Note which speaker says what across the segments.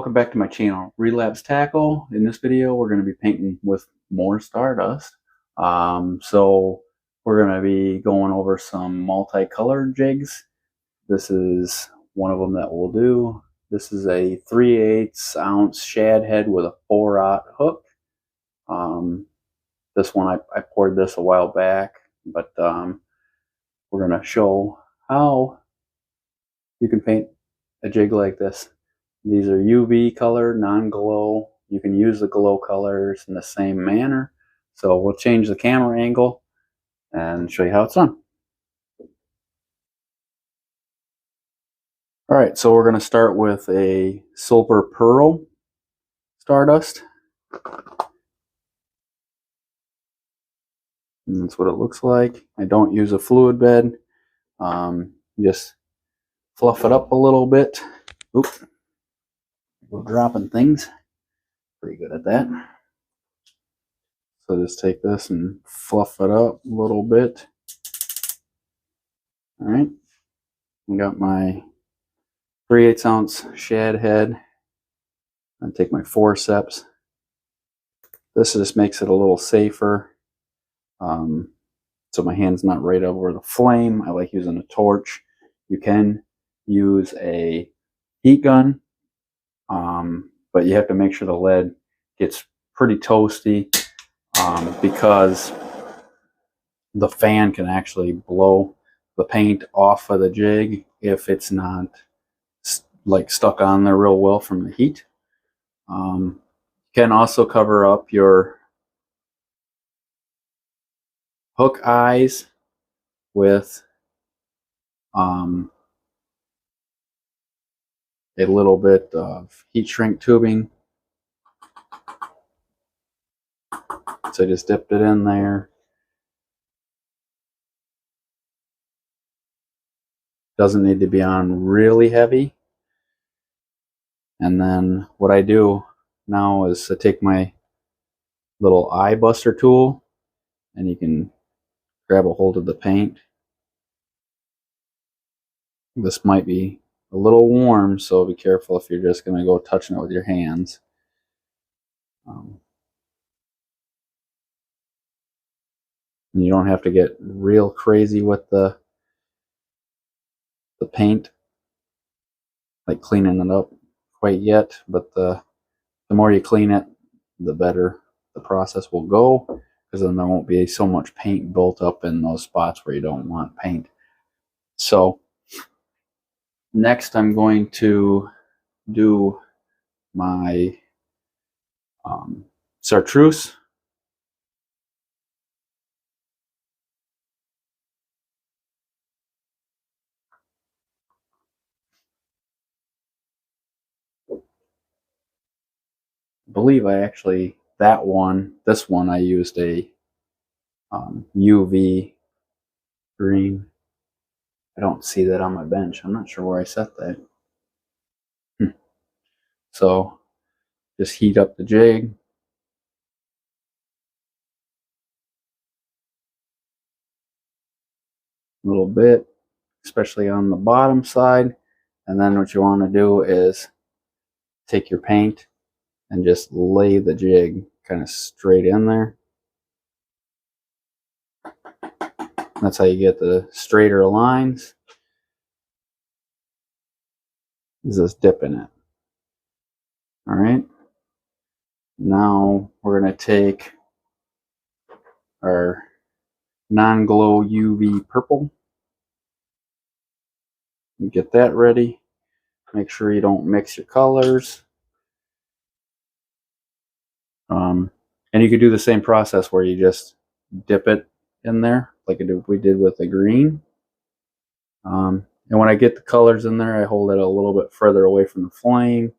Speaker 1: welcome back to my channel, Relapse Tackle. In this video, we're going to be painting with more Stardust. So we're going to be going over some multicolored jigs. This is one of them that we'll do. This is a 3/8 ounce shad head with a 4/0 hook. This one, I poured this a while back, but we're going to show how you can paint a jig like this. These are UV color, non-glow. You can use the glow colors in the same manner. So we'll change the camera angle and show you how it's done. All right, so we're going to start with a silver pearl Stardust. And that's what it looks like. I don't use a fluid bed. Just fluff it up a little bit. Oop. We're dropping things. Pretty good at that. So just take this and fluff it up a little bit. All right. I got my 3/8 ounce shad head. I take my forceps. This just makes it a little safer. So my hand's not right over the flame. I like using a torch. You can use a heat gun, but you have to make sure the lead gets pretty toasty because the fan can actually blow the paint off of the jig if it's not like stuck on there real well from the heat. You can also cover up your hook eyes with a little bit of heat shrink tubing. So I just dipped it in there. Doesn't need to be on really heavy. And then what I do now is I take my little eye buster tool and you can grab a hold of the paint. This might be a little warm, so be careful if you're just going to go touching it with your hands. You don't have to get real crazy with the paint, like cleaning it up quite yet, but the more you clean it, the better the process will go, because then there won't be so much paint built up in those spots where you don't want paint. So next I'm going to do my chartreuse. I believe I actually, this one I used a UV green. I don't see that on my bench. I'm not sure where I set that. So just heat up the jig. A little bit, especially on the bottom side. And then what you want to do is take your paint and just lay the jig kind of straight in there. That's how you get the straighter lines. Is this dip in it. All right. Now we're going to take our non-glow UV purple. Get that ready. Make sure you don't mix your colors. And you could do the same process where you just dip it in there like we did with the green. And when I get the colors in there, I hold it a little bit further away from the flame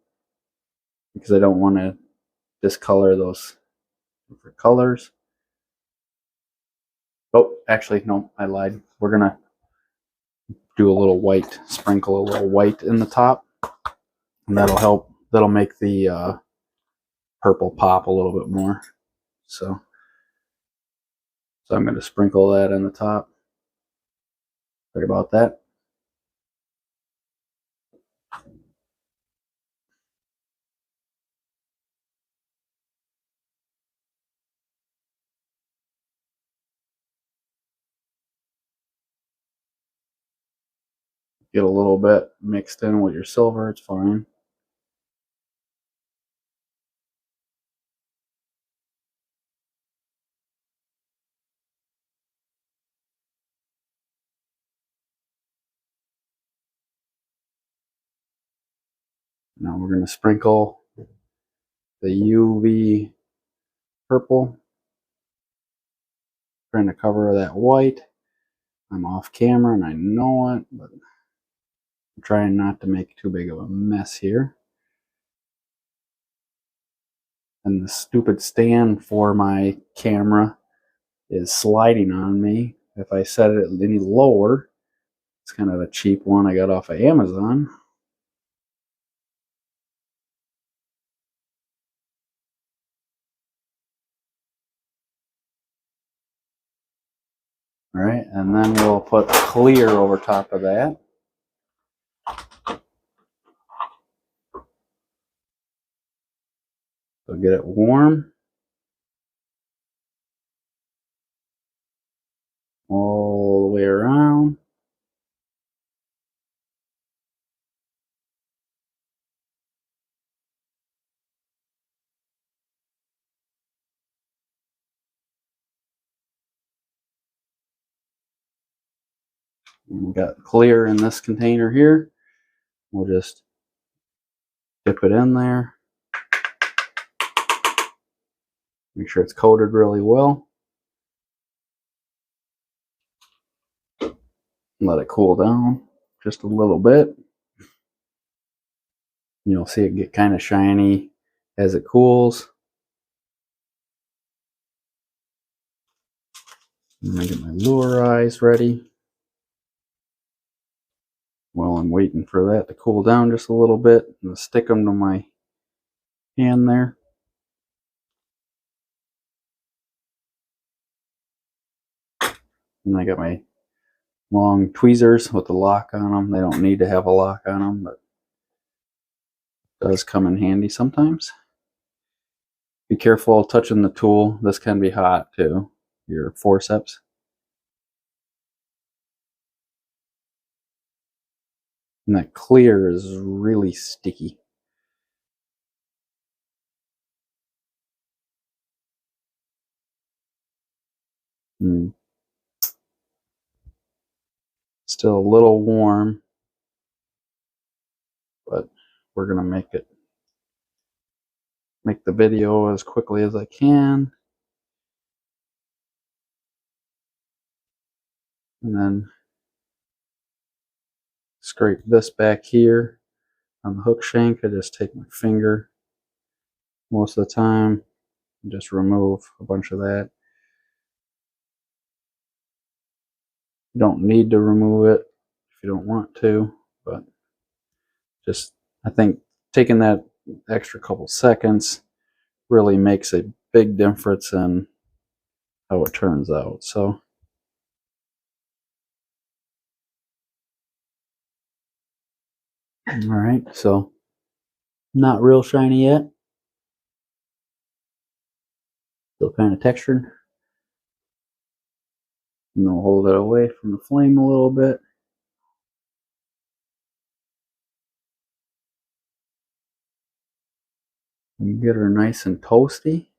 Speaker 1: because I don't want to discolor those different colors. Oh, actually, no, I lied. We're going to do a little white, sprinkle a little white in the top, and that'll help. That'll make the purple pop a little bit more. So I'm going to sprinkle that in the top. Sorry about that. get a little bit mixed in with your silver, it's fine. Now we're going to sprinkle the UV purple, trying to cover that white. I'm off camera and I know it, but I'm trying not to make too big of a mess here. And the stupid stand for my camera is sliding on me. If I set it any lower, it's kind of a cheap one I got off of Amazon. All right, and then we'll put clear over top of that. So get it warm all the way around. And we got clear in this container here. We'll just dip it in there. Make sure it's coated really well. Let it cool down just a little bit. You'll see it get kind of shiny as it cools. And I get my lure eyes ready. While I'm waiting for that to cool down just a little bit, I'm going to stick them to my hand there. And I got my long tweezers with the lock on them. They don't need to have a lock on them, but it does come in handy sometimes. Be careful touching the tool. This can be hot too, your forceps. And that clear is really sticky. Still a little warm, but we're gonna make the video as quickly as I can. And then scrape this back here on the hook shank. I just take my finger most of the time and just remove a bunch of that. You don't need to remove it if you don't want to, but just, I think taking that extra couple seconds really makes a big difference in how it turns out. So all right, so not real shiny yet, still kind of textured. And then we'll hold it away from the flame a little bit. And get her nice and toasty.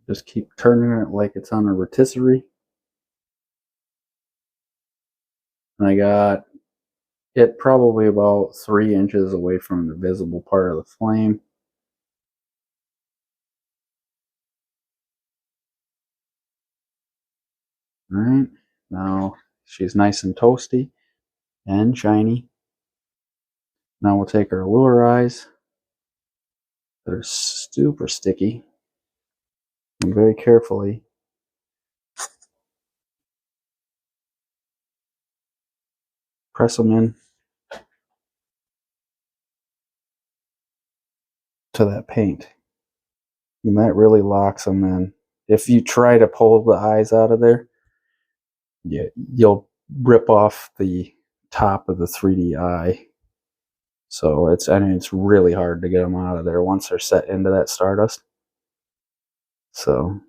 Speaker 1: Just keep turning it like it's on a rotisserie. And I got it probably about 3 inches away from the visible part of the flame. All right, now she's nice and toasty and shiny. Now we'll take our lure eyes that are super sticky and very carefully press them in to that paint. And that really locks them in. If you try to pull the eyes out of there, you'll rip off the top of the 3D eye. So it's really hard to get them out of there once they're set into that stardust. So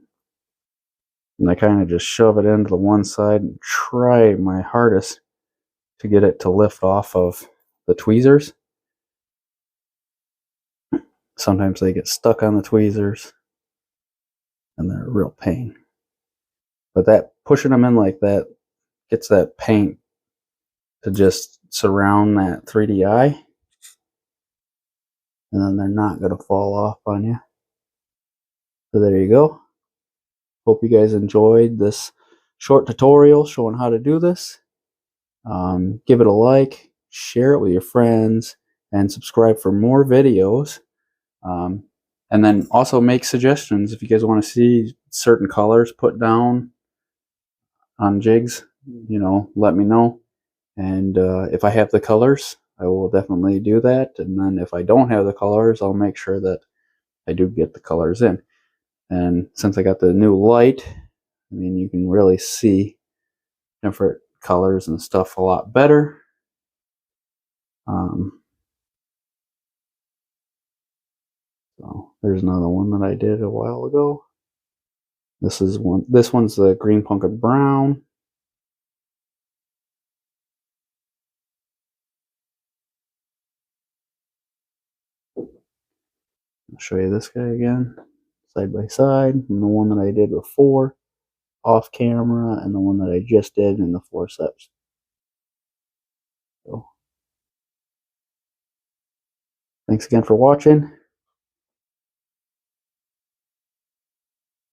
Speaker 1: And I kind of just shove it into the one side and try my hardest to get it to lift off of the tweezers. Sometimes they get stuck on the tweezers and they're a real pain. But that pushing them in like that gets that paint to just surround that 3D eye. And then they're not going to fall off on you. So there you go. Hope you guys enjoyed this short tutorial showing how to do this. Give it a like, share it with your friends, and subscribe for more videos. And then also make suggestions if you guys want to see certain colors put down on jigs. Let me know. And if I have the colors, I will definitely do that. And then if I don't have the colors, I'll make sure that I do get the colors in. And since I got the new light, I mean, you can really see different colors and stuff a lot better. So there's another one that I did a while ago. This one's the green pumpkin brown. I'll show you this guy again, side by side, and the one that I did before off camera, and the one that I just did in the forceps. So thanks again for watching.